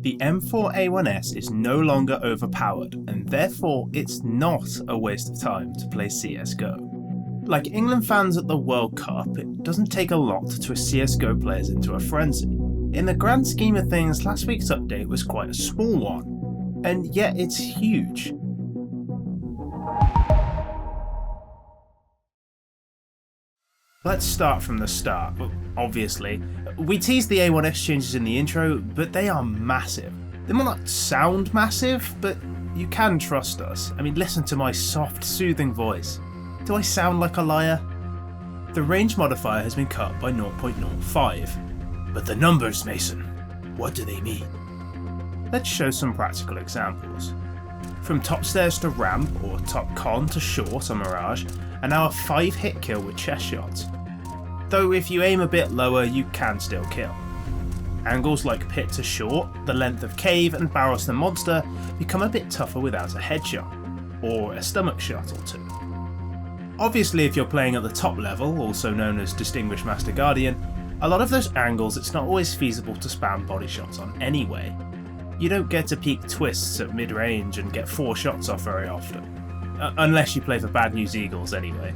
The M4A1S is no longer overpowered, and therefore it's not a waste of time to play CSGO. Like England fans at the World Cup, it doesn't take a lot to twist CSGO players into a frenzy. In the grand scheme of things, last week's update was quite a small one, and yet it's huge. Let's start from the start. Obviously, we teased the A1S changes in the intro, but they are massive. They might not sound massive, but you can trust us. I mean, listen to my soft, soothing voice. Do I sound like a liar? The range modifier has been cut by 0.05. But the numbers, Mason, what do they mean? Let's show some practical examples. From top stairs to ramp, or top con to short on Mirage, and now a 5-hit kill with chest shots. Though if you aim a bit lower, you can still kill. Angles like pit to short, the length of cave, and barrels to monster become a bit tougher without a headshot, or a stomach shot or two. Obviously, if you're playing at the top level, also known as Distinguished Master Guardian, a lot of those angles it's not always feasible to spam body shots on anyway. You don't get to peak twists at mid-range and get 4 shots off very often. Unless you play for Bad News Eagles anyway.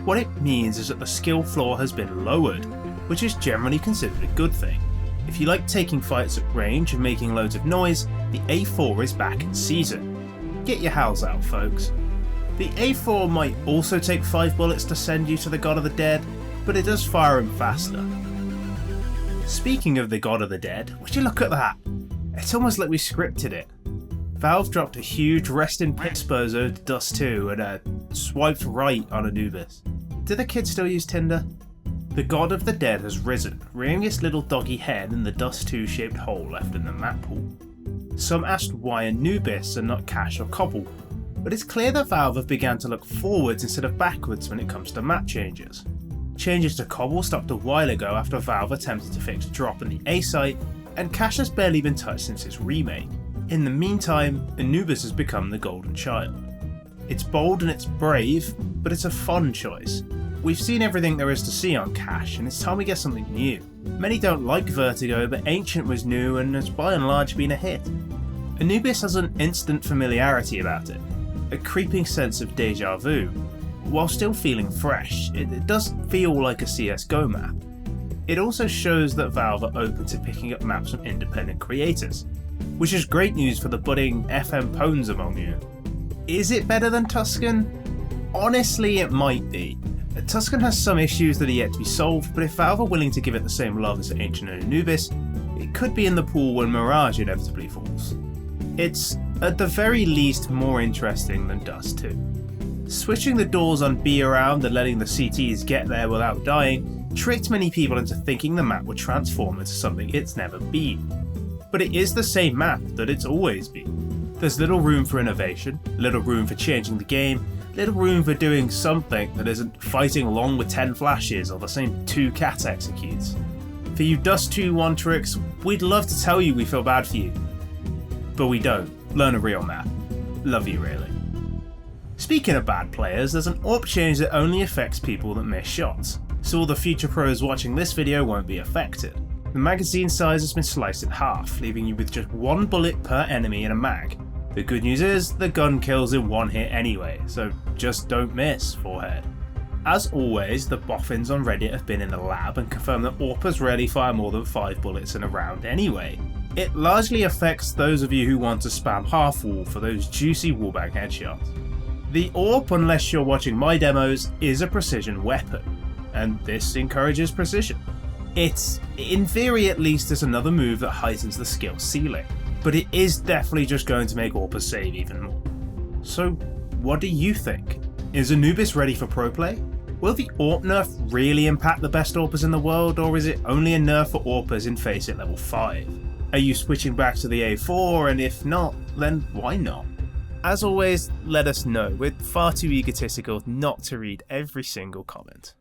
What it means is that the skill floor has been lowered, which is generally considered a good thing. If you like taking fights at range and making loads of noise, the A4 is back in season. Get your howls out, folks. The A4 might also take 5 bullets to send you to the God of the Dead, but it does fire him faster. Speaking of the God of the Dead, would you look at that? It's almost like we scripted it. Valve dropped a huge rest in peace bozo to Dust 2 and swiped right on Anubis. Do the kids still use Tinder? The God of the Dead has risen, rearing its little doggy head in the Dust 2 shaped hole left in the map pool. Some asked why Anubis and not Cache or Cobble, but it's clear that Valve have begun to look forwards instead of backwards when it comes to map changes. Changes to Cobble stopped a while ago after Valve attempted to fix drop in the A site, and Cache has barely been touched since its remake. In the meantime, Anubis has become the golden child. It's bold and it's brave, but it's a fun choice. We've seen everything there is to see on Cache, and it's time we get something new. Many don't like Vertigo, but Ancient was new and has by and large been a hit. Anubis has an instant familiarity about it, a creeping sense of deja vu. While still feeling fresh, it does feel like a CSGO map. It also shows that Valve are open to picking up maps from independent creators, which is great news for the budding FM Pones among you. Is it better than Tuscan? Honestly, it might be. Tuscan has some issues that are yet to be solved, but if Valve are willing to give it the same love as Ancient and Anubis, it could be in the pool when Mirage inevitably falls. It's, at the very least, more interesting than Dust 2. Switching the doors on B around and letting the CTs get there without dying tricked many people into thinking the map would transform into something it's never been. But it is the same map that it's always been. There's little room for innovation, little room for changing the game, little room for doing something that isn't fighting along with 10 flashes or the same 2 cat executes. For you Dust 2 one tricks, we'd love to tell you we feel bad for you. But we don't. Learn a real map. Love you really. Speaking of bad players, there's an AWP change that only affects people that miss shots, so all the future pros watching this video won't be affected. The magazine size has been sliced in half, leaving you with just 1 bullet per enemy in a mag. The good news is, the gun kills in 1 hit anyway, so just don't miss, forehead. As always, the boffins on Reddit have been in the lab and confirmed that AWPers rarely fire more than 5 bullets in a round anyway. It largely affects those of you who want to spam half wall for those juicy wallbang headshots. The AWP, unless you're watching my demos, is a precision weapon, and this encourages precision. It's, in theory at least, is another move that heightens the skill ceiling, but it is definitely just going to make AWPers save even more. So, what do you think? Is Anubis ready for pro play? Will the AWP nerf really impact the best AWPers in the world, or is it only a nerf for AWPers in Face It level 5? Are you switching back to the A4, and if not, then why not? As always, let us know. We're far too egotistical not to read every single comment.